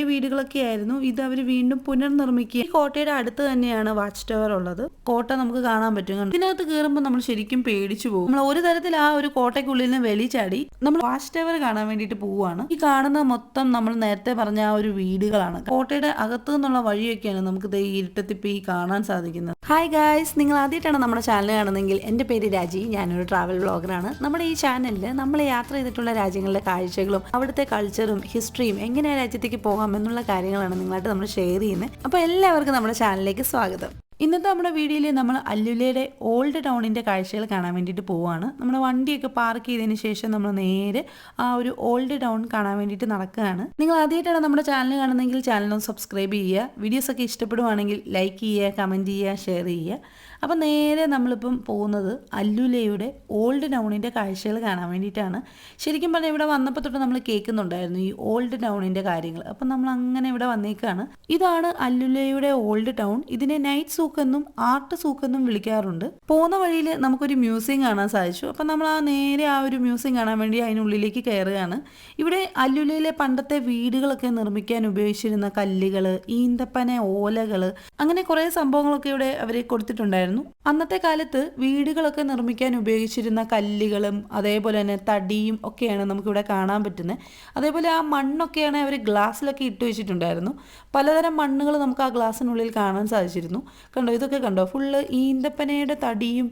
വീടുകളൊക്കെ ആയിരുന്നു. ഇത് അവർ വീണ്ടും പുനർനിർമ്മിക്കുക. ഈ കോട്ടയുടെ അടുത്ത് തന്നെയാണ് വാച്ച് ടവർ ഉള്ളത്. കോട്ട നമുക്ക് കാണാൻ പറ്റും. ഇതിനകത്ത് കയറുമ്പോൾ നമ്മൾ ശരിക്കും പേടിച്ചു പോകും. നമ്മൾ ഒരു തരത്തിൽ ആ ഒരു കോട്ടയ്ക്കുള്ളിൽ നിന്ന് വെളിച്ചാടി നമ്മൾ വാച്ച് ടവർ കാണാൻ വേണ്ടിയിട്ട് പോവുകയാണ്. ഈ കാണുന്ന മൊത്തം നമ്മൾ നേരത്തെ പറഞ്ഞ ആ ഒരു വീടുകളാണ്. കോട്ടയുടെ അകത്തു നിന്നുള്ള വഴിയൊക്കെയാണ് നമുക്ക് ഈ ഇരുട്ടത്തിപ്പി കാണാൻ സാധിക്കുന്നത്. ഹായ് ഗായ്സ്, നിങ്ങൾ ആദ്യമായിട്ടാണ് നമ്മുടെ ചാനൽ കാണുന്നതെങ്കിൽ എൻ്റെ പേര് രാജി. ഞാനൊരു ട്രാവൽ വ്ളോഗറാണ്. നമ്മുടെ ഈ ചാനലിൽ നമ്മൾ യാത്ര ചെയ്തിട്ടുള്ള രാജ്യങ്ങളിലെ കാഴ്ചകളും അവിടുത്തെ കൾച്ചറും ഹിസ്റ്ററിയും എങ്ങനെ ആ രാജ്യത്തേക്ക് പോകാം എന്നുള്ള കാര്യങ്ങളാണ് നിങ്ങളായിട്ട് നമ്മൾ ഷെയർ ചെയ്യുന്നത്. അപ്പോൾ എല്ലാവർക്കും നമ്മുടെ ചാനലിലേക്ക് സ്വാഗതം. ഇന്നത്തെ നമ്മുടെ വീഡിയോയിൽ നമ്മൾ അല്ലുലയുടെ ഓൾഡ് ടൗണിൻ്റെ കാഴ്ചകൾ കാണാൻ വേണ്ടിയിട്ട് പോവുകയാണ്. നമ്മുടെ വണ്ടിയൊക്കെ പാർക്ക് ചെയ്തതിന് ശേഷം നമ്മൾ നേരെ ആ ഒരു ഓൾഡ് ടൗൺ കാണാൻ വേണ്ടിയിട്ട് നടക്കുകയാണ്. നിങ്ങൾ ആദ്യമായിട്ടാണ് നമ്മുടെ ചാനൽ കാണുന്നതെങ്കിൽ ചാനലൊന്ന് സബ്സ്ക്രൈബ് ചെയ്യുക. വീഡിയോസൊക്കെ ഇഷ്ടപ്പെടുവാണെങ്കിൽ ലൈക്ക് ചെയ്യുക, കമൻറ്റ് ചെയ്യുക, ഷെയർ ചെയ്യുക. അപ്പം നേരെ നമ്മളിപ്പം പോകുന്നത് അല്ലുലയുടെ ഓൾഡ് ടൗണിൻ്റെ കാഴ്ചകൾ കാണാൻ വേണ്ടിയിട്ടാണ്. ശരിക്കും പറഞ്ഞാൽ ഇവിടെ വന്നപ്പോൾ തൊട്ട് നമ്മൾ കേൾക്കുന്നുണ്ടായിരുന്നു ഈ ഓൾഡ് ടൗണിൻ്റെ കാര്യങ്ങൾ. അപ്പം നമ്മൾ അങ്ങനെ ഇവിടെ വന്നേക്കാണ്. ഇതാണ് അല്ലുലയുടെ ഓൾഡ് ടൗൺ. ഇതിനെ നൈറ്റ് സൂക്കെന്നും ആർട്ട് സൂക്കെന്നും വിളിക്കാറുണ്ട്. പോകുന്ന വഴിയിൽ നമുക്കൊരു മ്യൂസിയം കാണാൻ സാധിച്ചു. അപ്പം നമ്മൾ നേരെ ആ ഒരു മ്യൂസിയം കാണാൻ വേണ്ടി അതിനുള്ളിലേക്ക് കയറുകയാണ്. ഇവിടെ അല്ലുലയിലെ പണ്ടത്തെ വീടുകളൊക്കെ നിർമ്മിക്കാൻ ഉപയോഗിച്ചിരുന്ന കല്ലുകൾ, ഈന്തപ്പന ഓലകൾ, അങ്ങനെ കുറേ സംഭവങ്ങളൊക്കെ ഇവിടെ അവർ കൊടുത്തിട്ടുണ്ടായിരുന്നു. അന്നത്തെ കാലത്ത് വീടുകളൊക്കെ നിർമ്മിക്കാൻ ഉപയോഗിച്ചിരുന്ന കല്ലുകളും അതേപോലെ തന്നെ തടിയും ഒക്കെയാണ് നമുക്കിവിടെ കാണാൻ പറ്റുന്നത്. അതേപോലെ ആ മണ്ണൊക്കെയാണ് അവർ ഗ്ലാസ്സിലൊക്കെ ഇട്ട് വെച്ചിട്ടുണ്ടായിരുന്നു. പലതരം മണ്ണുകൾ നമുക്ക് ആ ഗ്ലാസ്സിനുള്ളിൽ കാണാൻ സാധിച്ചിരുന്നു. കണ്ടോ, ഇതൊക്കെ കണ്ടോ, ഫുള്ള് ഈന്തപ്പനയുടെ തടിയും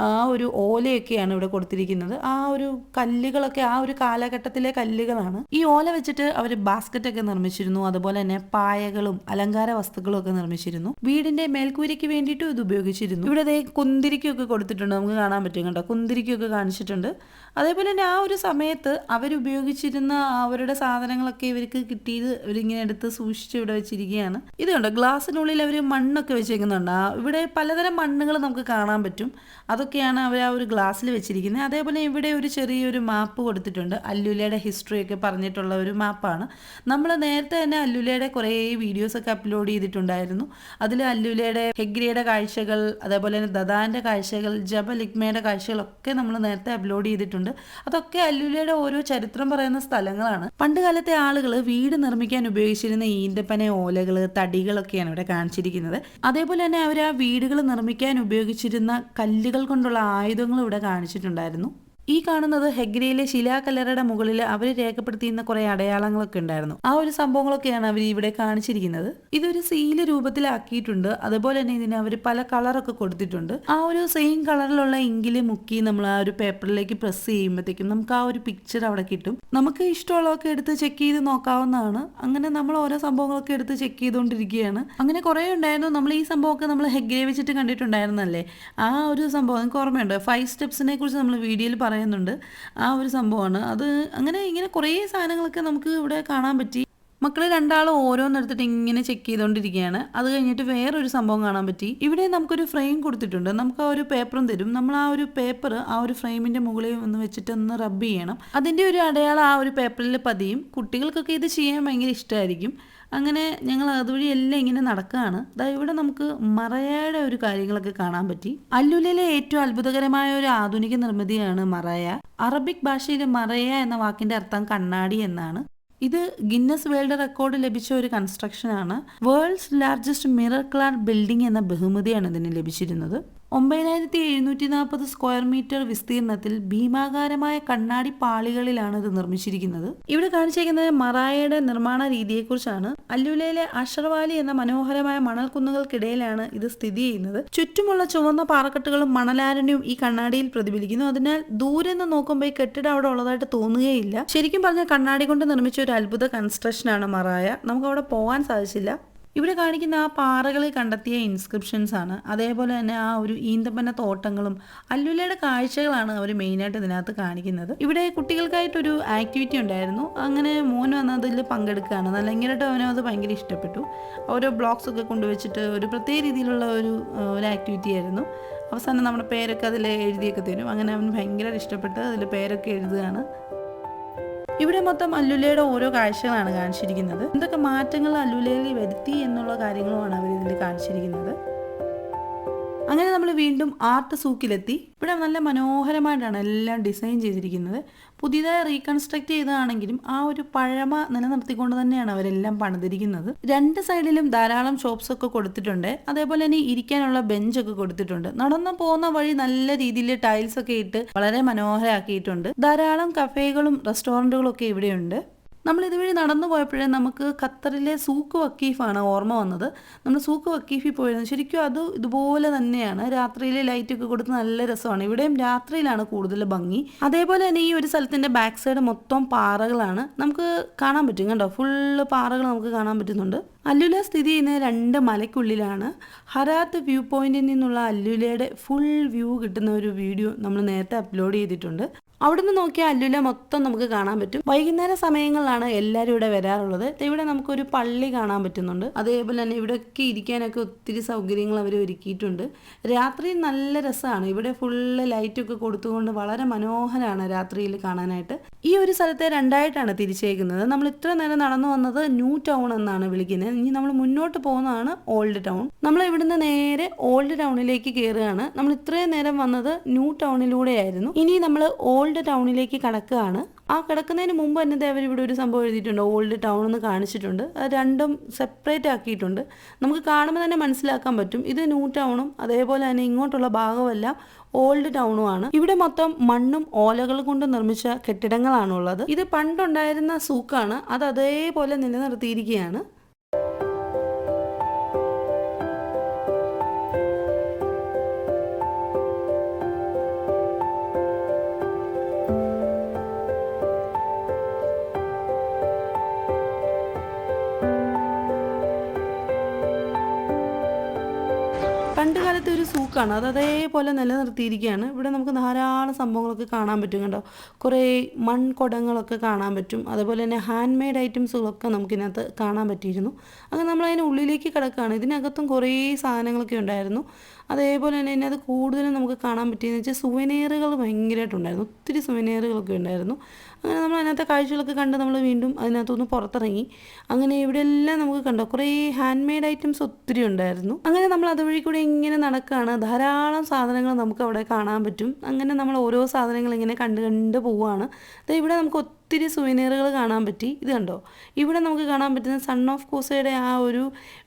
ആ ഒരു ഓലയൊക്കെയാണ് ഇവിടെ കൊടുത്തിരിക്കുന്നത്. ആ ഒരു കല്ലുകളൊക്കെ ആ ഒരു കാലഘട്ടത്തിലെ കല്ലുകളാണ്. ഈ ഓല വെച്ചിട്ട് അവർ ബാസ്ക്കറ്റൊക്കെ നിർമ്മിച്ചിരുന്നു. അതുപോലെ തന്നെ പായകളും അലങ്കാര വസ്തുക്കളും ഒക്കെ നിർമ്മിച്ചിരുന്നു. വീടിന്റെ മേൽക്കൂരയ്ക്ക് വേണ്ടിയിട്ടും ഇത് ഉപയോഗിച്ചിരുന്നു. ഇവിടെ കുന്തിരിക്കൊക്കെ കൊടുത്തിട്ടുണ്ട്, നമുക്ക് കാണാൻ പറ്റും. കണ്ടോ, കുന്തിരിക്കൊക്കെ കാണിച്ചിട്ടുണ്ട്. അതേപോലെ തന്നെ ആ ഒരു സമയത്ത് അവരുപയോഗിച്ചിരുന്ന അവരുടെ സാധനങ്ങളൊക്കെ ഇവർക്ക് കിട്ടിയത് ഇവരിങ്ങനെ എടുത്ത് സൂക്ഷിച്ച് ഇവിടെ വെച്ചിരിക്കുകയാണ്. ഇത് കണ്ടോ, ഗ്ലാസ്സിനുള്ളിൽ അവർ മണ്ണൊക്കെ വെച്ചേക്കുന്നുണ്ട്. ഇവിടെ പലതരം മണ്ണുകൾ നമുക്ക് കാണാൻ പറ്റും. അതൊക്കെയാണ് അവർ ആ ഒരു ഗ്ലാസ്സിൽ വെച്ചിരിക്കുന്നത്. അതേപോലെ ഇവിടെ ഒരു ചെറിയൊരു മാപ്പ് കൊടുത്തിട്ടുണ്ട്. അല്ലുലയുടെ ഹിസ്റ്ററിയൊക്കെ പറഞ്ഞിട്ടുള്ള ഒരു മാപ്പാണ്. നമ്മൾ നേരത്തെ തന്നെ അല്ലുലയുടെ കുറേ വീഡിയോസൊക്കെ അപ്ലോഡ് ചെയ്തിട്ടുണ്ടായിരുന്നു. അതിൽ അല്ലുലയുടെ ഹെഗ്രിയുടെ കാഴ്ചകൾ, അതേപോലെ തന്നെ ദദാന്റെ കാഴ്ചകൾ, ജബൽ ഇക്മയുടെ കാഴ്ചകളൊക്കെ നമ്മൾ നേരത്തെ അപ്ലോഡ് ചെയ്തിട്ടുണ്ട്. അതൊക്കെ അല്ലുലയുടെ ഓരോ ചരിത്രം പറയുന്ന സ്ഥലങ്ങളാണ്. പണ്ട് കാലത്തെ ആളുകൾ വീട് നിർമ്മിക്കാൻ ഉപയോഗിച്ചിരുന്ന ഈന്തപ്പന ഓലകള്, തടികളൊക്കെയാണ് ഇവിടെ കാണിച്ചിരിക്കുന്നത്. അതേപോലെ തന്നെ അവർ ആ വീടുകൾ നിർമ്മിക്കാൻ ഉപയോഗിച്ചിരുന്ന കല്ലുകൾ കൊണ്ടുള്ള ആയുധങ്ങൾ ഇവിടെ കാണിച്ചിട്ടുണ്ടായിരുന്നു. ഈ കാണുന്നത് ഹെഗ്രിയിലെ ശിലാകല്ലറയുടെ മുകളിൽ അവർ രേഖപ്പെടുത്തിയിരുന്ന കുറെ അടയാളങ്ങളൊക്കെ ഉണ്ടായിരുന്നു. ആ ഒരു സംഭവങ്ങളൊക്കെയാണ് അവർ ഇവിടെ കാണിച്ചിരിക്കുന്നത്. ഇതൊരു സീല് രൂപത്തിലാക്കിയിട്ടുണ്ട്. അതുപോലെ തന്നെ ഇതിന് അവർ പല കളറൊക്കെ കൊടുത്തിട്ടുണ്ട്. ആ ഒരു സെയിം കളറിലുള്ള ഇങ്കില് മുക്കി നമ്മൾ ആ ഒരു പേപ്പറിലേക്ക് പ്രസ് ചെയ്യുമ്പോഴത്തേക്കും നമുക്ക് ആ ഒരു പിക്ചർ അവിടെ കിട്ടും. നമുക്ക് ഇഷ്ടമുള്ളതൊക്കെ എടുത്ത് ചെക്ക് ചെയ്ത് നോക്കാവുന്നതാണ്. അങ്ങനെ നമ്മൾ ഓരോ സംഭവങ്ങളൊക്കെ എടുത്ത് ചെക്ക് ചെയ്തുകൊണ്ടിരിക്കുകയാണ്. അങ്ങനെ കുറേ ഉണ്ടായിരുന്നു. നമ്മൾ ഈ സംഭവമൊക്കെ നമ്മൾ ഹെഗ്രിയെ വെച്ചിട്ട് കണ്ടിട്ടുണ്ടായിരുന്നല്ലേ. ആ ഒരു സംഭവം എനിക്ക് ഓർമ്മയുണ്ട്. 5 സ്റ്റെപ്സിനെ കുറിച്ച് നമ്മൾ വീഡിയോയിൽ പറയുന്നുണ്ട്. ആ ഒരു സംഭവമാണ് അത്. അങ്ങനെ ഇങ്ങനെ കുറേ സാധനങ്ങളൊക്കെ നമുക്ക് ഇവിടെ കാണാൻ പറ്റി. മക്കൾ രണ്ടാളും ഓരോന്നെടുത്തിട്ട് ഇങ്ങനെ ചെക്ക് ചെയ്തുകൊണ്ടിരിക്കുകയാണ്. അത് കഴിഞ്ഞിട്ട് വേറൊരു സംഭവം കാണാൻ പറ്റി. ഇവിടെ നമുക്കൊരു ഫ്രെയിം കൊടുത്തിട്ടുണ്ട്. നമുക്ക് ആ ഒരു പേപ്പറും തരും. നമ്മൾ ആ ഒരു പേപ്പർ ആ ഒരു ഫ്രെയിമിന്റെ മുകളിൽ ഒന്ന് വെച്ചിട്ട് ഒന്ന് റബ്ബ് ചെയ്യണം. അതിൻ്റെ ഒരു അടയാളം ആ ഒരു പേപ്പറിൽ പതിയും. കുട്ടികൾക്കൊക്കെ ഇത് ചെയ്യാൻ ഭയങ്കര ഇഷ്ടമായിരിക്കും. അങ്ങനെ ഞങ്ങൾ അതുവഴി എല്ലാം ഇങ്ങനെ നടക്കുകയാണ്. ഇവിടെ നമുക്ക് മറയയുടെ ഒരു കാര്യങ്ങളൊക്കെ കാണാൻ പറ്റി. അല്ലുലയിലെ ഏറ്റവും അത്ഭുതകരമായ ഒരു ആധുനിക നിർമ്മിതിയാണ് മറയ. അറബിക് ഭാഷയിൽ മറയ എന്ന വാക്കിന്റെ അർത്ഥം കണ്ണാടി എന്നാണ്. ഇത് ഗിന്നസ് വേൾഡ് റെക്കോർഡ് ലഭിച്ച ഒരു കൺസ്ട്രക്ഷൻ ആണ്. World's largest mirror clad building എന്ന ബഹുമതിയാണ് ഇതിന് ലഭിച്ചിരുന്നത്. 9740 സ്ക്വയർ മീറ്റർ വിസ്തീർണത്തിൽ ഭീമാകാരമായ കണ്ണാടി പാളികളിലാണ് ഇത് നിർമ്മിച്ചിരിക്കുന്നത്. ഇവിടെ കാണിച്ചിരിക്കുന്നത് മറായയുടെ നിർമ്മാണ രീതിയെക്കുറിച്ചാണ്. അല്ലുലയിലെ അഷർവാലി എന്ന മനോഹരമായ മണൽക്കുന്നുകൾക്കിടയിലാണ് ഇത് സ്ഥിതി ചെയ്യുന്നത്. ചുറ്റുമുള്ള ചുവന്ന പാറക്കെട്ടുകളും മണലാരണ്യവും ഈ കണ്ണാടിയിൽ പ്രതിഫലിക്കുന്നു. അതിനാൽ ദൂരെ നിന്ന് നോക്കുമ്പോൾ ഈ കെട്ടിടം അവിടെ ഉള്ളതായിട്ട് തോന്നുകയില്ല. ശരിക്കും പറഞ്ഞാൽ കണ്ണാടി കൊണ്ട് നിർമ്മിച്ച ഒരു അത്ഭുത കൺസ്ട്രക്ഷനാണ് മറായ. നമുക്ക് അവിടെ പോകാൻ സാധിച്ചില്ല. ഇവിടെ കാണിക്കുന്ന ആ പാറകളിൽ കണ്ടെത്തിയ ഇൻസ്ക്രിപ്ഷൻസ് ആണ്. അതേപോലെ തന്നെ ആ ഒരു ഈന്തപ്പന തോട്ടങ്ങളും അല്ലുലയുടെ കാഴ്ചകളാണ് അവർ മെയിനായിട്ട് ഇതിനകത്ത് കാണിക്കുന്നത്. ഇവിടെ കുട്ടികൾക്കായിട്ടൊരു ആക്ടിവിറ്റി ഉണ്ടായിരുന്നു. അങ്ങനെ മോൻ വന്നതിൽ പങ്കെടുക്കുകയാണ്. നല്ല ഇങ്ങനെയായിട്ട് അവനും അത് ഭയങ്കര ഇഷ്ടപ്പെട്ടു. ഓരോ ബ്ലോക്സ് ഒക്കെ കൊണ്ടുവച്ചിട്ട് ഒരു പ്രത്യേക രീതിയിലുള്ള ഒരു ആക്ടിവിറ്റി ആയിരുന്നു. അവസാനം നമ്മുടെ പേരൊക്കെ അതിൽ എഴുതിയൊക്കെ തരും. അങ്ങനെ അവന് ഭയങ്കര ഇഷ്ടപ്പെട്ട് അതിൽ പേരൊക്കെ എഴുതുകയാണ്. ഇവിടെ മൊത്തം അല്ലുലയുടെ ഓരോ കാഴ്ചകളാണ് കാണിച്ചിരിക്കുന്നത്. എന്തൊക്കെ മാറ്റങ്ങൾ അല്ലുലയിൽ വരുത്തി എന്നുള്ള കാര്യങ്ങളുമാണ് അവർ ഇതിൽ കാണിച്ചിരിക്കുന്നത്. അങ്ങനെ നമ്മൾ വീണ്ടും ആർട്ട് സൂക്കിലെത്തി. ഇവിടെ നല്ല മനോഹരമായിട്ടാണ് എല്ലാം ഡിസൈൻ ചെയ്തിരിക്കുന്നത്. പുതിയതായി റീകൺസ്ട്രക്ട് ചെയ്തതാണെങ്കിലും ആ ഒരു പഴമ നിലനിർത്തിക്കൊണ്ട് തന്നെയാണ് അവരെല്ലാം പണിതിരിക്കുന്നത്. രണ്ട് സൈഡിലും ധാരാളം ഷോപ്സ് ഒക്കെ കൊടുത്തിട്ടുണ്ട്. അതേപോലെ തന്നെ ഇരിക്കാനുള്ള ബെഞ്ചൊക്കെ കൊടുത്തിട്ടുണ്ട്. നടന്നു പോകുന്ന വഴി നല്ല രീതിയിൽ ടൈൽസ് ഒക്കെ ഇട്ട് വളരെ മനോഹരമാക്കിയിട്ടുണ്ട്. ധാരാളം കഫേകളും റെസ്റ്റോറൻറ്റുകളും ഒക്കെ ഇവിടെയുണ്ട്. നമ്മൾ ഇതുവഴി നടന്നു പോയപ്പോഴേ നമുക്ക് ഖത്തറിലെ സൂക്ക് വക്കീഫാണ് ഓർമ്മ വന്നത്. നമ്മൾ സൂക്ക് വക്കീഫിൽ പോയിരുന്നു. ശരിക്കും അത് ഇതുപോലെ തന്നെയാണ്. രാത്രിയിൽ ലൈറ്റൊക്കെ കൊടുത്ത് നല്ല രസമാണ്. ഇവിടെയും രാത്രിയിലാണ് കൂടുതൽ ഭംഗി. അതേപോലെ തന്നെ ഈ ഒരു സ്ഥലത്തിൻ്റെ ബാക്ക് സൈഡ് മൊത്തം പാറകളാണ്. നമുക്ക് കാണാൻ പറ്റും കണ്ടോ, ഫുള്ള് പാറകൾ നമുക്ക് കാണാൻ പറ്റുന്നുണ്ട്. അല്ലുല സ്ഥിതി ചെയ്യുന്നത് 2 മലയ്ക്കുള്ളിലാണ്. ഹറാത്ത് വ്യൂ പോയിന്റിൽ നിന്നുള്ള അല്ലുലയുടെ ഫുൾ വ്യൂ കിട്ടുന്ന ഒരു വീഡിയോ നമ്മൾ നേരത്തെ അപ്ലോഡ് ചെയ്തിട്ടുണ്ട്. അവിടുന്ന് നോക്കിയാൽ അല്ലുല മൊത്തം നമുക്ക് കാണാൻ പറ്റും. വൈകുന്നേര സമയങ്ങളിലാണ് എല്ലാവരും ഇവിടെ വരാറുള്ളത്. ഇവിടെ നമുക്കൊരു പള്ളി കാണാൻ പറ്റുന്നുണ്ട്. അതേപോലെ തന്നെ ഇവിടെയൊക്കെ ഇരിക്കാനൊക്കെ ഒത്തിരി സൗകര്യങ്ങൾ അവർ ഒരുക്കിയിട്ടുണ്ട്. രാത്രി നല്ല രസമാണ്. ഇവിടെ ഫുള്ള് ലൈറ്റൊക്കെ കൊടുത്തുകൊണ്ട് വളരെ മനോഹരമാണ് രാത്രിയിൽ കാണാനായിട്ട്. ഈ ഒരു സ്ഥലത്തെ രണ്ടായിട്ടാണ് തിരിച്ചേക്കുന്നത്. നമ്മൾ ഇത്ര നേരം നടന്നു വന്നത് ന്യൂ ടൗൺ എന്നാണ് വിളിക്കുന്നത്. ഇനി നമ്മൾ മുന്നോട്ട് പോകുന്നതാണ് ഓൾഡ് ടൗൺ. നമ്മൾ ഇവിടുന്ന് നേരെ ഓൾഡ് ടൗണിലേക്ക് കയറുകയാണ്. നമ്മൾ ഇത്രയും നേരം വന്നത് ന്യൂ ടൗണിലൂടെയായിരുന്നു. ഇനി നമ്മൾ ഓൾഡ് ടൗണിലേക്ക് കടക്കുകയാണ്. ആ കിടക്കുന്നതിന് മുമ്പ് തന്നെ അവർ ഇവിടെ ഒരു സംഭവം എഴുതിയിട്ടുണ്ട്, ഓൾഡ് ടൗൺ എന്ന് കാണിച്ചിട്ടുണ്ട്. അത് രണ്ടും സെപ്പറേറ്റ് ആക്കിയിട്ടുണ്ട്. നമുക്ക് കാണുമ്പോൾ തന്നെ മനസ്സിലാക്കാൻ പറ്റും ഇത് ന്യൂ ടൗണും അതേപോലെ തന്നെ ഇങ്ങോട്ടുള്ള ഭാഗമെല്ലാം ഓൾഡ് ടൗണുമാണ്. ഇവിടെ മൊത്തം മണ്ണും ഓലകൾ കൊണ്ട് നിർമ്മിച്ച കെട്ടിടങ്ങളാണുള്ളത്. ഇത് പണ്ടുണ്ടായിരുന്ന സൂക്കാണ്. അത് അതേപോലെ നിലനിർത്തിയിരിക്കുകയാണ്. പണ്ടുകാലത്തെ ഒരു സൂക്കാണ്. അത് അതേപോലെ നിലനിർത്തിയിരിക്കുകയാണ്. ഇവിടെ നമുക്ക് ധാരാളം സംഭവങ്ങളൊക്കെ കാണാൻ പറ്റും കണ്ടോ. കുറേ മൺകുടങ്ങളൊക്കെ കാണാൻ പറ്റും. അതുപോലെ തന്നെ ഹാൻഡ് മെയ്ഡ് ഐറ്റംസുകളൊക്കെ നമുക്കിതിനകത്ത് കാണാൻ പറ്റിയിരുന്നു. അങ്ങനെ നമ്മളതിന് ഉള്ളിലേക്ക് കിടക്കുകയാണ്. ഇതിനകത്തും കുറേ സാധനങ്ങളൊക്കെ ഉണ്ടായിരുന്നു. അതേപോലെ തന്നെ ഇതിനകത്ത് കൂടുതലും നമുക്ക് കാണാൻ പറ്റിയെന്ന് വെച്ചാൽ സുവനീറുകൾ ഭയങ്കരമായിട്ടുണ്ടായിരുന്നു. ഒത്തിരി സുവനീറുകളൊക്കെ ഉണ്ടായിരുന്നു. അങ്ങനെ നമ്മൾ അതിനകത്തെ കാഴ്ചകളൊക്കെ കണ്ട് നമ്മൾ വീണ്ടും അതിനകത്തുനിന്ന് പുറത്തിറങ്ങി. അങ്ങനെ ഇവിടെ എല്ലാം നമുക്ക് കണ്ടോ കുറേ ഹാൻഡ് മെയ്ഡ് ഐറ്റംസ് ഒത്തിരി ഉണ്ടായിരുന്നു. അങ്ങനെ നമ്മൾ അതുവഴി കൂടെ ഇങ്ങനെ നടക്കുകയാണ്. ധാരാളം സാധനങ്ങൾ നമുക്ക് അവിടെ കാണാൻ പറ്റും. അങ്ങനെ നമ്മൾ ഓരോ സാധനങ്ങൾ ഇങ്ങനെ കണ്ട് കണ്ട് പോവുകയാണ്. ഇവിടെ നമുക്ക് ഒത്തിരി സുവനീറുകൾ കാണാൻ പറ്റി. ഇത് കണ്ടോ, ഇവിടെ നമുക്ക് കാണാൻ പറ്റുന്ന സൺ ഓഫ് കോസയുടെ ആ ഒരു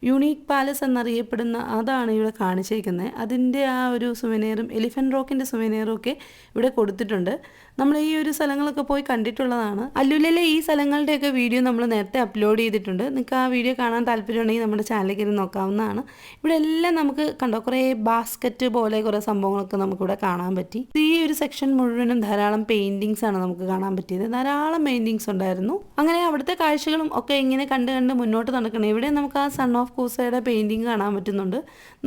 യുണീക്ക് പാലസ് എന്നറിയപ്പെടുന്ന അതാണ് ഇവിടെ കാണിച്ചിരിക്കുന്നത്. അതിൻ്റെ ആ ഒരു സുവനീറും എലിഫൻറ്റ് റോക്കിൻ്റെ സുവനീറും ഒക്കെ ഇവിടെ കൊടുത്തിട്ടുണ്ട്. നമ്മൾ ഈ ഒരു സ്ഥലങ്ങളൊക്കെ പോയി കണ്ടിട്ടുള്ളതാണ്. അല്ലുലയിലെ ഈ സ്ഥലങ്ങളുടെയൊക്കെ വീഡിയോ നമ്മൾ നേരത്തെ അപ്ലോഡ് ചെയ്തിട്ടുണ്ട്. നിങ്ങൾക്ക് ആ വീഡിയോ കാണാൻ താല്പര്യമുണ്ടെങ്കിൽ നമ്മുടെ ചാനലിലേക്ക് ഇരുന്ന് നോക്കാവുന്നതാണ്. ഇവിടെ എല്ലാം നമുക്ക് കണ്ടോ കുറേ ബാസ്ക്കറ്റ് പോലെ കുറേ സംഭവങ്ങളൊക്കെ നമുക്കിവിടെ കാണാൻ പറ്റി. ഈ ഒരു സെക്ഷൻ മുഴുവനും ധാരാളം പെയിൻറ്റിങ്സ് ആണ് നമുക്ക് കാണാൻ പറ്റിയത്. ധാരാളം പെയിൻറ്റിങ്സ് ഉണ്ടായിരുന്നു. അങ്ങനെ അവിടുത്തെ കാഴ്ചകളും ഒക്കെ ഇങ്ങനെ കണ്ട് കണ്ട് മുന്നോട്ട് നടക്കണം. ഇവിടെ നമുക്ക് ആ സൺ ഓഫ് കോസയുടെ പെയിൻറ്റിങ് കാണാൻ പറ്റുന്നുണ്ട്.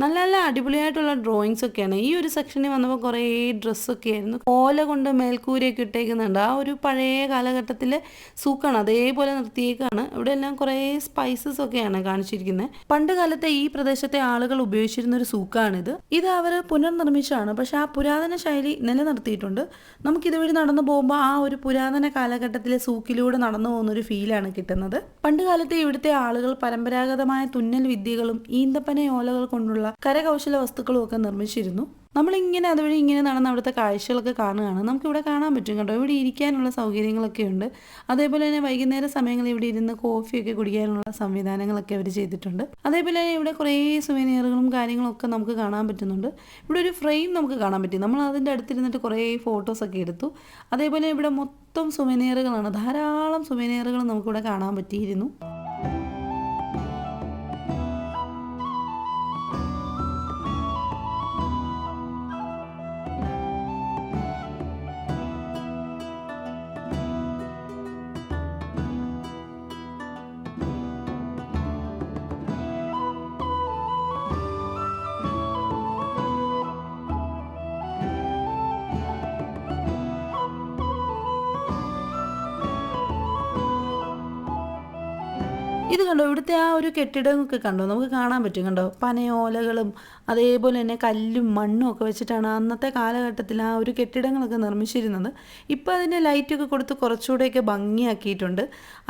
നല്ല നല്ല അടിപൊളിയായിട്ടുള്ള ഡ്രോയിങ്സ് ഒക്കെയാണ്. ഈ ഒരു സെക്ഷനിൽ വന്നപ്പോൾ കുറേ ഡ്രസ്സൊക്കെ ആയിരുന്നു. ഓല കൊണ്ട് മേൽക്കൂരയൊക്കെ ഇട്ടേക്കുന്നുണ്ട്. ആ ഒരു പഴയ കാലഘട്ടത്തിലെ സൂക്കാണ്, അതേപോലെ നിർത്തിയേക്കാണ്. ഇവിടെ എല്ലാം കുറേ സ്പൈസസ് ഒക്കെയാണ് കാണിച്ചിരിക്കുന്നത്. പണ്ട് കാലത്തെ ഈ പ്രദേശത്തെ ആളുകൾ ഉപയോഗിച്ചിരുന്ന ഒരു സൂക്കാണിത്. ഇത് അവർ പുനർനിർമ്മിച്ചാണ്. പക്ഷെ ആ പുരാതന ശൈലി നിലനിർത്തിയിട്ടുണ്ട്. നമുക്കിതുവഴി നടന്നു പോകുമ്പോൾ ആ ഒരു പുരാതന കാലഘട്ടത്തിലെ സൂക്കിലൂടെ നടന്നു പോകുന്നൊരു ഫീലാണ് കിട്ടുന്നത്. പണ്ട് കാലത്തെ ഇവിടുത്തെ ആളുകൾ പരമ്പരാഗതമായ തുന്നൽ വിദ്യകളും ഈന്തപ്പന ഓലകൾ കൊണ്ടുള്ള കരകൗശല വസ്തുക്കളും ഒക്കെ നിർമ്മിച്ചിരുന്നു. നമ്മളിങ്ങനെ അതുവഴി ഇങ്ങനെ നടന്ന് അവിടുത്തെ കാഴ്ചകളൊക്കെ കാണുകയാണ്. നമുക്കിവിടെ കാണാൻ പറ്റും കേട്ടോ. ഇവിടെ ഇരിക്കാനുള്ള സൗകര്യങ്ങളൊക്കെ ഉണ്ട്. അതേപോലെ തന്നെ വൈകുന്നേര സമയങ്ങളിൽ ഇവിടെ ഇരുന്ന് കോഫിയൊക്കെ കുടിക്കാനുള്ള സംവിധാനങ്ങളൊക്കെ അവർ ചെയ്തിട്ടുണ്ട്. അതേപോലെ തന്നെ ഇവിടെ കുറേ സുവനീറുകളും കാര്യങ്ങളും ഒക്കെ നമുക്ക് കാണാൻ പറ്റുന്നുണ്ട്. ഇവിടെ ഒരു ഫ്രെയിം നമുക്ക് കാണാൻ പറ്റി. നമ്മൾ അതിൻ്റെ അടുത്തിരുന്നിട്ട് കുറേ ഫോട്ടോസൊക്കെ എടുത്തു. അതേപോലെ ഇവിടെ മൊത്തം സുവനീറുകളാണ്. ധാരാളം സുവനീറുകൾ നമുക്കിവിടെ കാണാൻ പറ്റിയിരുന്നു. ഇത് കണ്ടോ, ഇവിടുത്തെ ആ ഒരു കെട്ടിടമൊക്കെ കണ്ടോ, നമുക്ക് കാണാൻ പറ്റും കണ്ടോ, പനയോലകളും അതേപോലെ തന്നെ കല്ലും മണ്ണും ഒക്കെ വെച്ചിട്ടാണ് അന്നത്തെ കാലഘട്ടത്തിൽ ആ ഒരു കെട്ടിടങ്ങളൊക്കെ നിർമ്മിച്ചിരുന്നത്. ഇപ്പോൾ അതിൻ്റെ ലൈറ്റൊക്കെ കൊടുത്ത് കുറച്ചുകൂടെയൊക്കെ ഭംഗിയാക്കിയിട്ടുണ്ട്.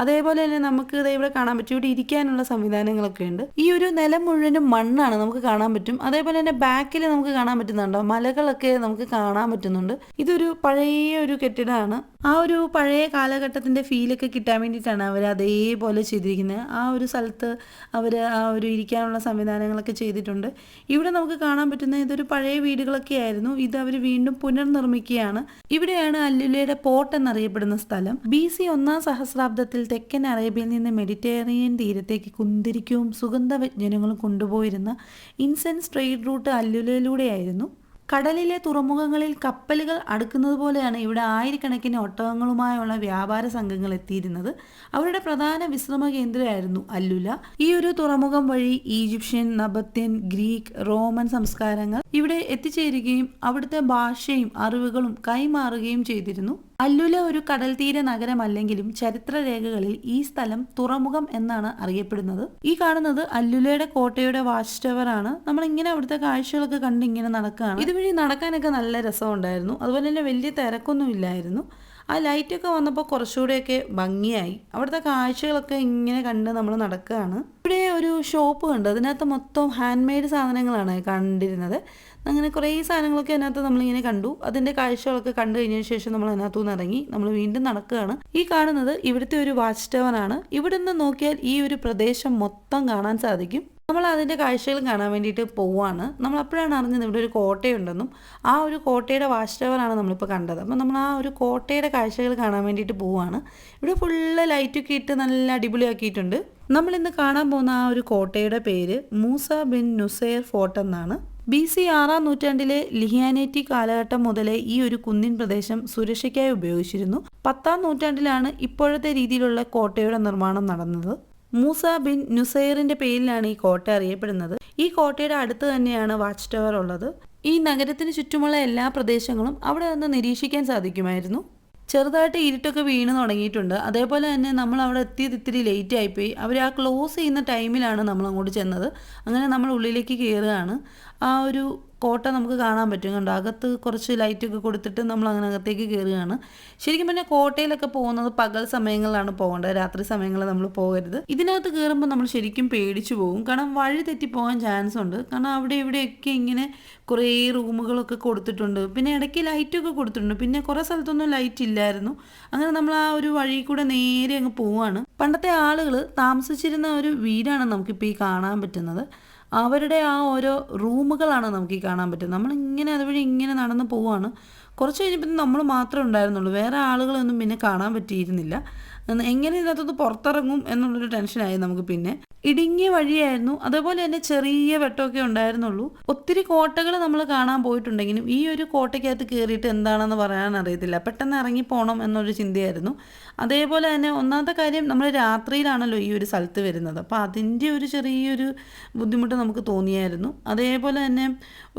അതേപോലെ തന്നെ നമുക്ക് ഇവിടെ കാണാൻ പറ്റും, ഇവിടെ ഇരിക്കാനുള്ള സംവിധാനങ്ങളൊക്കെ ഉണ്ട്. ഈ ഒരു നിലം മുഴുവനും മണ്ണാണ്, നമുക്ക് കാണാൻ പറ്റും. അതേപോലെ തന്നെ ബാക്കിൽ നമുക്ക് കാണാൻ പറ്റുന്നുണ്ടോ, മലകളൊക്കെ നമുക്ക് കാണാൻ പറ്റുന്നുണ്ട്. ഇതൊരു പഴയ ഒരു കെട്ടിടമാണ്. ആ ഒരു പഴയ കാലഘട്ടത്തിൻ്റെ ഫീലൊക്കെ കിട്ടാൻ വേണ്ടിയിട്ടാണ് അവർ അതേപോലെ ചെയ്തിരിക്കുന്നത്. ആ ഒരു സ്ഥലത്ത് അവർ ആ ഒരു ഇരിക്കാനുള്ള സംവിധാനങ്ങളൊക്കെ ചെയ്തിട്ടുണ്ട്. ഇവിടെ നമുക്ക് കാണാൻ പറ്റുന്ന ഇതൊരു പഴയ വീടുകളൊക്കെ ആയിരുന്നു. ഇത് അവർ വീണ്ടും പുനർനിർമ്മിക്കുകയാണ്. ഇവിടെയാണ് അല്ലുലയുടെ പോർട്ട് എന്നറിയപ്പെടുന്ന സ്ഥലം. BC 1-ാം സഹസ്രാബ്ദത്തിൽ തെക്കൻ അറേബ്യയിൽ നിന്ന് മെഡിറ്ററേനിയൻ തീരത്തേക്ക് കുന്തിരിക്കവും സുഗന്ധവ്യഞ്ജനങ്ങളും കൊണ്ടുപോയിരുന്ന ഇൻസെൻസ് ട്രേഡ് റൂട്ട് അല്ലുലയിലൂടെയായിരുന്നു. കടലിലെ തുറമുഖങ്ങളിൽ കപ്പലുകൾ അടുക്കുന്നത് പോലെയാണ് ഇവിടെ ആയിരക്കണക്കിന് ഒട്ടകങ്ങളുമായുള്ള വ്യാപാര സംഘങ്ങൾ എത്തിയിരുന്നത്. അവരുടെ പ്രധാന വിശ്രമ കേന്ദ്രമായിരുന്നു അല്ലുല. ഈ ഒരു തുറമുഖം വഴി ഈജിപ്ഷ്യൻ, നബത്യൻ, ഗ്രീക്ക്, റോമൻ സംസ്കാരങ്ങൾ ഇവിടെ എത്തിച്ചേരുകയും അവിടുത്തെ ഭാഷയും അറിവുകളും കൈമാറുകയും ചെയ്തിരുന്നു. അല്ലുല ഒരു കടൽ തീര നഗരമല്ലെങ്കിലും ചരിത്രരേഖകളിൽ ഈ സ്ഥലം തുറമുഖം എന്നാണ് അറിയപ്പെടുന്നത്. ഈ കാണുന്നത് അല്ലുലയുടെ കോട്ടയുടെ വാച്ച് ടവർ ആണ്. നമ്മളിങ്ങനെ അവിടുത്തെ കാഴ്ചകളൊക്കെ കണ്ടിങ്ങനെ നടക്കുകയാണ്. ഇതുവഴി നടക്കാനൊക്കെ നല്ല രസമുണ്ടായിരുന്നു. അതുപോലെ തന്നെ വലിയ തിരക്കൊന്നും ഇല്ലായിരുന്നു. ആ ലൈറ്റൊക്കെ വന്നപ്പോൾ കുറച്ചുകൂടെയൊക്കെ ഭംഗിയായി. അവിടുത്തെ കാഴ്ചകളൊക്കെ ഇങ്ങനെ കണ്ട് നമ്മൾ നടക്കുകയാണ്. ഇവിടെ ഒരു ഷോപ്പ് കണ്ടു, അതിനകത്ത് മൊത്തം ഹാൻഡ് മെയ്ഡ് സാധനങ്ങളാണ് കണ്ടിരുന്നത്. അങ്ങനെ കുറേ സാധനങ്ങളൊക്കെ അതിനകത്ത് നമ്മളിങ്ങനെ കണ്ടു. അതിൻ്റെ കാഴ്ചകളൊക്കെ കണ്ടു കഴിഞ്ഞതിന് ശേഷം നമ്മൾ അതിനകത്തു നിന്ന് ഇറങ്ങി നമ്മൾ വീണ്ടും നടക്കുകയാണ്. ഈ കാണുന്നത് ഇവിടുത്തെ ഒരു വാച്ച് ടവർ ആണ്. ഇവിടെ നിന്ന് നോക്കിയാൽ ഈ ഒരു പ്രദേശം മൊത്തം കാണാൻ സാധിക്കും. നമ്മൾ അതിൻ്റെ കാഴ്ചകൾ കാണാൻ വേണ്ടിയിട്ട് പോവുകയാണ്. നമ്മൾ അപ്പോഴാണ് അറിഞ്ഞത് ഇവിടെ ഒരു കോട്ടയുണ്ടെന്നും. ആ ഒരു കോട്ടയുടെ വാച്ച് ടവറാണ് നമ്മളിപ്പോൾ കണ്ടത്. അപ്പോൾ നമ്മൾ ആ ഒരു കോട്ടയുടെ കാഴ്ചകൾ കാണാൻ വേണ്ടിയിട്ട് പോവുകയാണ്. ഇവിടെ ഫുള്ള് ലൈറ്റൊക്കെ ഇട്ട് നല്ല അടിപൊളിയാക്കിയിട്ടുണ്ട്. നമ്മളിന്ന് കാണാൻ പോകുന്ന ആ ഒരു കോട്ടയുടെ പേര് മൂസ ബിൻ നുസൈർ ഫോർട്ട് എന്നാണ്. BC 6-ാം നൂറ്റാണ്ടിലെ ലിഹിയാനേറ്റി കാലഘട്ടം മുതലേ ഈ ഒരു കുന്നിൻ പ്രദേശം സുരക്ഷയ്ക്കായി ഉപയോഗിച്ചിരുന്നു. 10-ാം നൂറ്റാണ്ടിലാണ് ഇപ്പോഴത്തെ രീതിയിലുള്ള കോട്ടയുടെ നിർമ്മാണം നടന്നത്. മൂസ ബിൻ നുസൈറിന്റെ പേരിലാണ് ഈ കോട്ട അറിയപ്പെടുന്നത്. ഈ കോട്ടയുടെ അടുത്ത് തന്നെയാണ് വാച്ച് ടവർ ഉള്ളത്. ഈ നഗരത്തിന് ചുറ്റുമുള്ള എല്ലാ പ്രദേശങ്ങളും അവിടെ നിന്ന് നിരീക്ഷിക്കാൻ സാധിക്കുമായിരുന്നു. ചെറുതായിട്ട് ഇരുട്ടൊക്കെ വീണ് തുടങ്ങിയിട്ടുണ്ട്. അതേപോലെ തന്നെ നമ്മൾ അവിടെ എത്തിയത് ഇത്തിരി ലേറ്റ് ആയിപ്പോയി. അവർ ആ ക്ലോസ് ചെയ്യുന്ന ടൈമിലാണ് നമ്മൾ അങ്ങോട്ട് ചെന്നത്. അങ്ങനെ നമ്മൾ ഉള്ളിലേക്ക് കയറുകയാണ്. ആ ഒരു കോട്ട നമുക്ക് കാണാൻ പറ്റും കണ്ടോ, അകത്ത് കുറച്ച് ലൈറ്റൊക്കെ കൊടുത്തിട്ട് നമ്മൾ അങ്ങനെ അകത്തേക്ക് കയറുകയാണ്. ശരിക്കും പറഞ്ഞാൽ കോട്ടയിലൊക്കെ പോകുന്നത് പകൽ സമയങ്ങളിലാണ് പോകേണ്ടത്, രാത്രി സമയങ്ങളിൽ നമ്മൾ പോകരുത്. ഇതിനകത്ത് കയറുമ്പോൾ നമ്മൾ ശരിക്കും പേടിച്ചു പോകും. കാരണം വഴി തെറ്റിപ്പോകാൻ ചാൻസ് ഉണ്ട്. കാരണം അവിടെ ഇവിടെയൊക്കെ ഇങ്ങനെ കുറേ റൂമുകളൊക്കെ കൊടുത്തിട്ടുണ്ട്. പിന്നെ ഇടയ്ക്ക് ലൈറ്റൊക്കെ കൊടുത്തിട്ടുണ്ട്. പിന്നെ കുറേ സ്ഥലത്തൊന്നും ലൈറ്റ് ഇല്ലായിരുന്നു. അങ്ങനെ നമ്മൾ ആ ഒരു വഴി കൂടെ നേരെ അങ്ങ് പോവാണ്. പണ്ടത്തെ ആളുകൾ താമസിച്ചിരുന്ന ഒരു വീടാണ് നമുക്കിപ്പോൾ ഈ കാണാൻ പറ്റുന്നത്. അവരുടെ ആ ഓരോ റൂമുകളാണ് നമുക്ക് ഈ കാണാൻ പറ്റുന്നത്. നമ്മളിങ്ങനെ അതുവഴി ഇങ്ങനെ നടന്ന് പോവാണ്. കുറച്ച് കഴിഞ്ഞപ്പോൾ നമ്മൾ മാത്രമേ ഉണ്ടായിരുന്നുള്ളൂ. വേറെ ആളുകളൊന്നും പിന്നെ കാണാൻ പറ്റിയിരുന്നില്ല. എങ്ങനെ ഇതിനകത്തൊന്ന് പുറത്തിറങ്ങും എന്നുള്ളൊരു ടെൻഷനായി നമുക്ക്. പിന്നെ ഇടുങ്ങിയ വഴിയായിരുന്നു. അതേപോലെ തന്നെ ചെറിയ വെട്ടമൊക്കെ ഉണ്ടായിരുന്നുള്ളൂ. ഒത്തിരി കോട്ടകൾ നമ്മൾ കാണാൻ പോയിട്ടുണ്ടെങ്കിലും ഈ ഒരു കോട്ടയ്ക്കകത്ത് കയറിയിട്ട് എന്താണെന്ന് പറയാൻ അറിയത്തില്ല. പെട്ടെന്ന് ഇറങ്ങി പോകണം എന്നൊരു ചിന്തയായിരുന്നു. അതേപോലെ തന്നെ ഒന്നാമത്തെ കാര്യം, നമ്മൾ രാത്രിയിലാണല്ലോ ഈ ഒരു സ്ഥലത്ത് വരുന്നത്. അപ്പോൾ അതിൻ്റെ ഒരു ചെറിയൊരു ബുദ്ധിമുട്ട് നമുക്ക് തോന്നിയായിരുന്നു. അതേപോലെ തന്നെ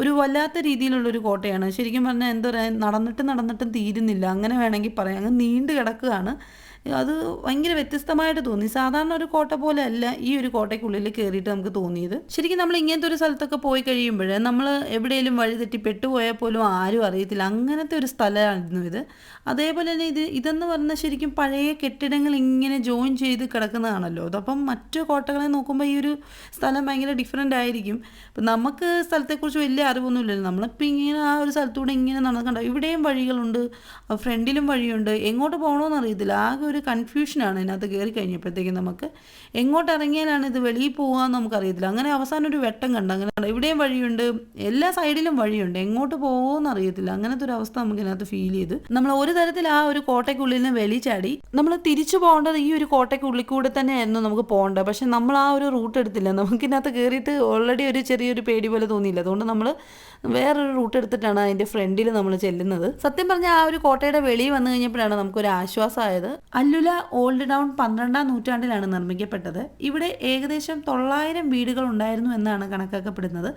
ഒരു വല്ലാത്ത രീതിയിലുള്ളൊരു കോട്ടയാണ്. ശരിക്കും പറഞ്ഞാൽ എന്താ പറയുക, നടന്നിട്ടും തീരുന്നില്ല, അങ്ങനെ വേണമെങ്കിൽ പറയാം. അങ്ങ് നീണ്ടു കിടക്കുകയാണ്. അത് ഭയങ്കര വ്യത്യസ്തമായിട്ട് തോന്നി. സാധാരണ ഒരു കോട്ട പോലെ അല്ല ഈ ഒരു കോട്ടയ്ക്കുള്ളിൽ കയറിയിട്ട് നമുക്ക് തോന്നിയത്. ശരിക്കും നമ്മൾ ഇങ്ങനത്തെ ഒരു സ്ഥലത്തൊക്കെ പോയി കഴിയുമ്പോൾ നമ്മൾ എവിടെയെങ്കിലും വഴി തെറ്റി പെട്ടുപോയാൽ പോലും ആരും അറിയത്തില്ല. അങ്ങനത്തെ ഒരു സ്ഥലമായിരുന്നു ഇത്. അതേപോലെ തന്നെ ഇതെന്ന് പറഞ്ഞാൽ ശരിക്കും പഴയ കെട്ടിടങ്ങൾ ഇങ്ങനെ ജോയിൻ ചെയ്ത് കിടക്കുന്നതാണല്ലോ. അതപ്പം മറ്റു കോട്ടകളെ നോക്കുമ്പോൾ ഈ ഒരു സ്ഥലം ഭയങ്കര ഡിഫറെൻ്റ് ആയിരിക്കും. അപ്പം നമുക്ക് സ്ഥലത്തെക്കുറിച്ച് വലിയ അറിവൊന്നുമില്ലല്ലോ. നമ്മളിപ്പോൾ ഇങ്ങനെ ആ ഒരു സ്ഥലത്തൂടെ ഇങ്ങനെ നടക്കണ്ട. ഇവിടെയും വഴികളുണ്ട്, ഫ്രണ്ടിലും വഴിയുണ്ട്. എങ്ങോട്ട് പോകണമെന്ന് അറിയത്തില്ല. ആകെ ഒരു കൺഫ്യൂഷനാണ് ഇതിനകത്ത് കയറി കഴിഞ്ഞപ്പോഴത്തേക്കും. നമുക്ക് എങ്ങോട്ട് ഇറങ്ങിയാലാണ് ഇത് വെളിയിൽ പോകാമെന്ന് നമുക്കറിയത്തില്ല. അങ്ങനെ അവസാനം ഒരു വെട്ടം കണ്ട് അങ്ങനെ ഇവിടെയും വഴിയുണ്ട്, എല്ലാ സൈഡിലും വഴിയുണ്ട്, എങ്ങോട്ട് പോകുമെന്ന് അറിയത്തില്ല. അങ്ങനത്തെ ഒരു അവസ്ഥ നമുക്ക് ഇതിനകത്ത് ഫീൽ ചെയ്ത് നമ്മൾ ഒരു തരത്തിൽ ആ ഒരു കോട്ടയ്ക്കുള്ളിൽ നിന്ന് വെളി ചാടി. നമ്മൾ തിരിച്ചു പോകേണ്ടത് ഈ ഒരു കോട്ടയ്ക്കുള്ളിൽ കൂടെ തന്നെയായിരുന്നു നമുക്ക് പോകേണ്ടത്. പക്ഷെ നമ്മൾ ആ ഒരു റൂട്ട് എടുത്തില്ല. നമുക്കിതിനകത്ത് കയറിയിട്ട് ഓൾറെഡി ഒരു ചെറിയൊരു പേടി പോലെ തോന്നിയില്ല. അതുകൊണ്ട് നമ്മൾ വേറൊരു റൂട്ട് എടുത്തിട്ടാണ് അതിൻ്റെ ഫ്രണ്ടിൽ നമ്മൾ ചെല്ലുന്നത്. സത്യം പറഞ്ഞാൽ ആ ഒരു കോട്ടയുടെ വെളിയിൽ വന്നു കഴിഞ്ഞപ്പോഴാണ് നമുക്കൊരു ആശ്വാസമായത്. അല്ലുല ഓൾഡ് ടൗൺ 12-ാം നൂറ്റാണ്ടിലാണ് നിർമ്മിക്കപ്പെട്ടത്. ഇവിടെ ഏകദേശം 900 വീടുകൾ ഉണ്ടായിരുന്നു എന്നാണ് കണക്കാക്കപ്പെടുന്നത്.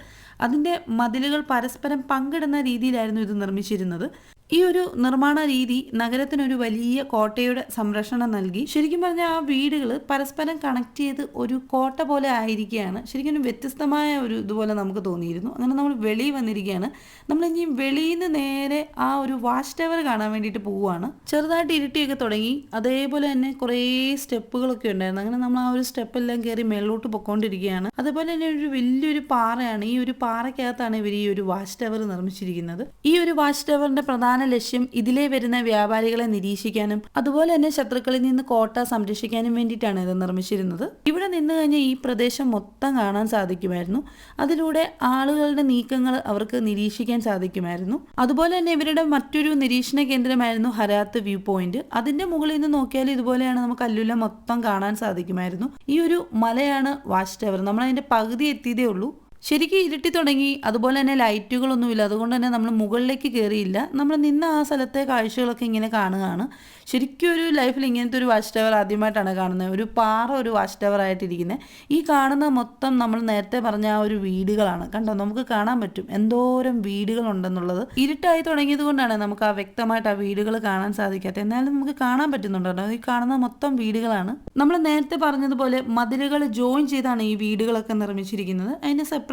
അതിൻ്റെ മതിലുകൾ പരസ്പരം പങ്കിടുന്ന രീതിയിലായിരുന്നു ഇത് നിർമ്മിച്ചിരുന്നത്. ഈ ഒരു നിർമ്മാണ രീതി നഗരത്തിനൊരു വലിയ കോട്ടയുടെ സംരക്ഷണം നൽകി. ശരിക്കും പറഞ്ഞാൽ ആ വീടുകൾ പരസ്പരം കണക്ട് ചെയ്ത് ഒരു കോട്ട പോലെ ആയിരിക്കുകയാണ്. ശരിക്കും ഒരു വ്യത്യസ്തമായ ഒരു ഇതുപോലെ നമുക്ക് തോന്നിയിരുന്നു. അങ്ങനെ നമ്മൾ വെളിയിൽ വന്നിരിക്കുകയാണ്. നമ്മൾ ഇനി വെളിയിൽ നിന്ന് നേരെ ആ ഒരു വാച്ച് ടവർ കാണാൻ വേണ്ടിയിട്ട് പോവുകയാണ്. ചെറുതായിട്ട് ഇരുട്ടിയൊക്കെ തുടങ്ങി. അതേപോലെ തന്നെ കുറേ സ്റ്റെപ്പുകളൊക്കെ ഉണ്ടായിരുന്നു. അങ്ങനെ നമ്മൾ ആ ഒരു സ്റ്റെപ്പെല്ലാം കയറി മേളിലോട്ട് പൊക്കോണ്ടിരിക്കുകയാണ്. അതുപോലെ തന്നെ ഒരു വലിയൊരു പാറയാണ്. ഈ ഒരു പാറയ്ക്കകത്താണ് ഇവർ ഈ ഒരു വാച്ച് ടവർ നിർമ്മിച്ചിരിക്കുന്നത്. ഈ ഒരു വാച്ച് ടവറിന്റെ പ്രധാന ലക്ഷ്യം ഇതിലെ വരുന്ന വ്യാപാരികളെ നിരീക്ഷിക്കാനും അതുപോലെ തന്നെ ശത്രുക്കളിൽ നിന്ന് കോട്ട സംരക്ഷിക്കാനും വേണ്ടിയിട്ടാണ് ഇത് നിർമ്മിച്ചിരുന്നത്. ഇവിടെ നിന്ന് കഴിഞ്ഞാൽ ഈ പ്രദേശം മൊത്തം കാണാൻ സാധിക്കുമായിരുന്നു. അതിലൂടെ ആളുകളുടെ നീക്കങ്ങൾ അവർക്ക് നിരീക്ഷിക്കാൻ സാധിക്കുമായിരുന്നു. അതുപോലെ തന്നെ ഇവരുടെ മറ്റൊരു നിരീക്ഷണ കേന്ദ്രമായിരുന്നു ഹരാത്ത് വ്യൂ പോയിന്റ്. അതിന്റെ മുകളിൽ നിന്ന് നോക്കിയാൽ ഇതുപോലെയാണ് നമുക്ക് അല്ലുല മൊത്തം കാണാൻ സാധിക്കുമായിരുന്നു. ഈ ഒരു മലയാണ് വാച്ച് ടവർ. നമ്മൾ അതിന്റെ പകുതി എത്തിയതേ ഉള്ളൂ. ശരിക്കും ഇരുട്ടി തുടങ്ങി. അതുപോലെ തന്നെ ലൈറ്റുകളൊന്നുമില്ല. അതുകൊണ്ട് തന്നെ നമ്മൾ മുകളിലേക്ക് കയറിയില്ല. നമ്മൾ നിന്ന ആ സ്ഥലത്തെ കാഴ്ചകളൊക്കെ ഇങ്ങനെ കാണുകയാണ്. ശരിക്കും ഒരു ലൈഫിൽ ഇങ്ങനത്തെ ഒരു വാച്ച് ടവർ ആദ്യമായിട്ടാണ് കാണുന്നത്. ഒരു പാറ ഒരു വാച്ച് ടവർ ആയിട്ടിരിക്കുന്നത്. ഈ കാണുന്ന മൊത്തം നമ്മൾ നേരത്തെ പറഞ്ഞ ആ ഒരു വീടുകളാണ്. കണ്ടോ, നമുക്ക് കാണാൻ പറ്റും എന്തോരം വീടുകളുണ്ടെന്നുള്ളത്. ഇരുട്ടായി തുടങ്ങിയത് കൊണ്ടാണ് നമുക്ക് ആ വ്യക്തമായിട്ട് ആ വീടുകൾ കാണാൻ സാധിക്കാത്തത്. എന്നാലും നമുക്ക് കാണാൻ പറ്റുന്നുണ്ടോ? ഈ കാണുന്ന മൊത്തം വീടുകളാണ്. നമ്മൾ നേരത്തെ പറഞ്ഞതുപോലെ മതിലുകൾ ജോയിൻ ചെയ്താണ് ഈ വീടുകളൊക്കെ നിർമ്മിച്ചിരിക്കുന്നത്. അതിന്റെ സെപ്പറേഷൻ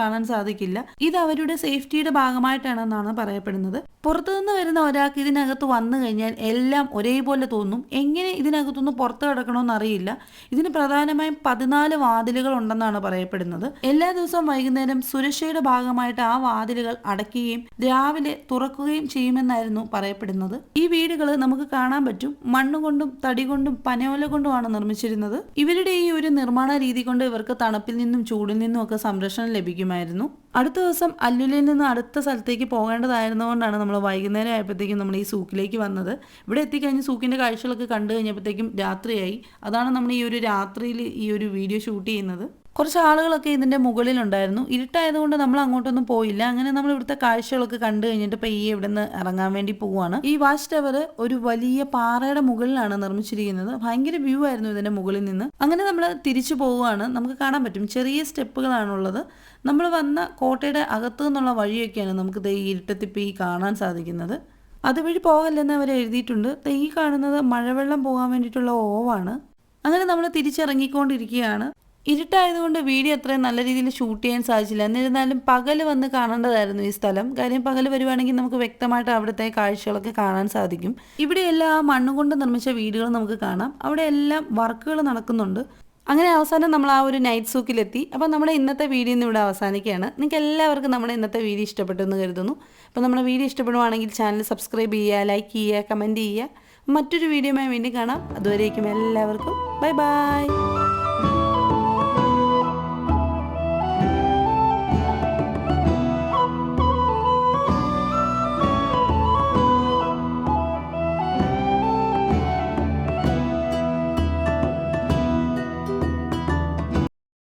കാണാൻ സാധിക്കില്ല. ഇത് അവരുടെ സേഫ്റ്റിയുടെ ഭാഗമായിട്ടാണെന്നാണ് പറയപ്പെടുന്നത്. പുറത്തുനിന്ന് വരുന്ന ഒരാൾക്ക് ഇതിനകത്ത് വന്നു കഴിഞ്ഞാൽ എല്ലാം ഒരേപോലെ തോന്നും. എങ്ങനെ ഇതിനകത്തുനിന്ന് പുറത്ത് കിടക്കണമെന്ന് അറിയില്ല. ഇതിന് പ്രധാനമായും 14 വാതിലുകൾ ഉണ്ടെന്നാണ് പറയപ്പെടുന്നത്. എല്ലാ ദിവസവും വൈകുന്നേരം സുരക്ഷയുടെ ഭാഗമായിട്ട് ആ വാതിലുകൾ അടയ്ക്കുകയും രാവിലെ തുറക്കുകയും ചെയ്യുമെന്നായിരുന്നു പറയപ്പെടുന്നത്. ഈ വീടുകൾ നമുക്ക് കാണാൻ പറ്റും. മണ്ണുകൊണ്ടും തടി കൊണ്ടും പനയോല കൊണ്ടുമാണ് നിർമ്മിച്ചിരുന്നത്. ഇവരുടെ ഈ ഒരു നിർമ്മാണ രീതി കൊണ്ട് ഇവർക്ക് തണുപ്പിൽ നിന്നും ചൂടിൽ നിന്നും ഒക്കെ സംരക്ഷണം ലഭിക്കുമായിരുന്നു. അടുത്ത ദിവസം അല്ലുലയിൽ നിന്ന് അടുത്ത സ്ഥലത്തേക്ക് പോകേണ്ടതായിരുന്നുകൊണ്ടാണ് നമ്മൾ വൈകുന്നേരം ആയപ്പോഴത്തേക്കും നമ്മൾ ഈ സൂക്കിലേക്ക് വന്നത്. ഇവിടെ എത്തിക്കഴിഞ്ഞ് സൂക്കിൻ്റെ കാഴ്ചകളൊക്കെ കണ്ടു കഴിഞ്ഞപ്പോഴത്തേക്കും രാത്രിയായി. അതാണ് നമ്മൾ ഈ ഒരു രാത്രിയിൽ ഈ ഒരു വീഡിയോ ഷൂട്ട് ചെയ്യുന്നത്. കുറച്ച് ആളുകളൊക്കെ ഇതിൻ്റെ മുകളിലുണ്ടായിരുന്നു. ഇരുട്ടായതുകൊണ്ട് നമ്മൾ അങ്ങോട്ടൊന്നും പോയില്ല. അങ്ങനെ നമ്മൾ ഇവിടുത്തെ കാഴ്ചകളൊക്കെ കണ്ടു കഴിഞ്ഞിട്ട് പയ്യെ ഇവിടെ നിന്ന് ഇറങ്ങാൻ വേണ്ടി പോവുകയാണ്. ഈ വാച്ച് ടവർ ഒരു വലിയ പാറയുടെ മുകളിലാണ് നിർമ്മിച്ചിരിക്കുന്നത്. ഭയങ്കര വ്യൂ ആയിരുന്നു ഇതിൻ്റെ മുകളിൽ നിന്ന്. അങ്ങനെ നമ്മൾ തിരിച്ചു പോവുകയാണ്. നമുക്ക് കാണാൻ പറ്റും ചെറിയ സ്റ്റെപ്പുകളാണുള്ളത്. നമ്മൾ വന്ന കോട്ടയുടെ അകത്തു നിന്നുള്ള വഴിയൊക്കെയാണ് നമുക്ക് ഈ ഇരുട്ടത്തിപ്പോൾ ഈ കാണാൻ സാധിക്കുന്നത്. അതുവഴി പോകല്ലെന്ന് അവർ എഴുതിയിട്ടുണ്ട്. ഈ കാണുന്നത് മഴവെള്ളം പോകാൻ വേണ്ടിയിട്ടുള്ള ഓവാണ്. അങ്ങനെ നമ്മൾ തിരിച്ചിറങ്ങിക്കൊണ്ടിരിക്കുകയാണ്. ഇരുട്ടായതുകൊണ്ട് വീഡിയോ അത്രയും നല്ല രീതിയിൽ ഷൂട്ട് ചെയ്യാൻ സാധിച്ചില്ല. എന്നിരുന്നാലും പകൽ വന്ന് കാണേണ്ടതായിരുന്നു ഈ സ്ഥലം. കാര്യം പകൽ വരുവാണെങ്കിൽ നമുക്ക് വ്യക്തമായിട്ട് അവിടുത്തെ കാഴ്ചകളൊക്കെ കാണാൻ സാധിക്കും. ഇവിടെ എല്ലാം മണ്ണുകൊണ്ട് നിർമ്മിച്ച വീടുകൾ നമുക്ക് കാണാം. അവിടെ എല്ലാം വർക്കുകൾ നടക്കുന്നുണ്ട്. അങ്ങനെ അവസാനം നമ്മൾ ആ ഒരു നൈറ്റ് സൂക്കിലെത്തി. അപ്പോൾ നമ്മുടെ ഇന്നത്തെ വീഡിയോ ഇന്ന് ഇവിടെ അവസാനിക്കുകയാണ്. നിങ്ങൾക്ക് എല്ലാവർക്കും നമ്മുടെ ഇന്നത്തെ വീഡിയോ ഇഷ്ടപ്പെട്ടു എന്ന് കരുതുന്നു. അപ്പോൾ നമ്മുടെ വീഡിയോ ഇഷ്ടപ്പെടുവാണെങ്കിൽ ചാനൽ സബ്സ്ക്രൈബ് ചെയ്യുക, ലൈക്ക് ചെയ്യുക, കമൻറ്റ് ചെയ്യുക. മറ്റൊരു വീഡിയോയുമായി വീണ്ടും കാണാം. അതുവരേക്കും എല്ലാവർക്കും ബൈ ബൈ.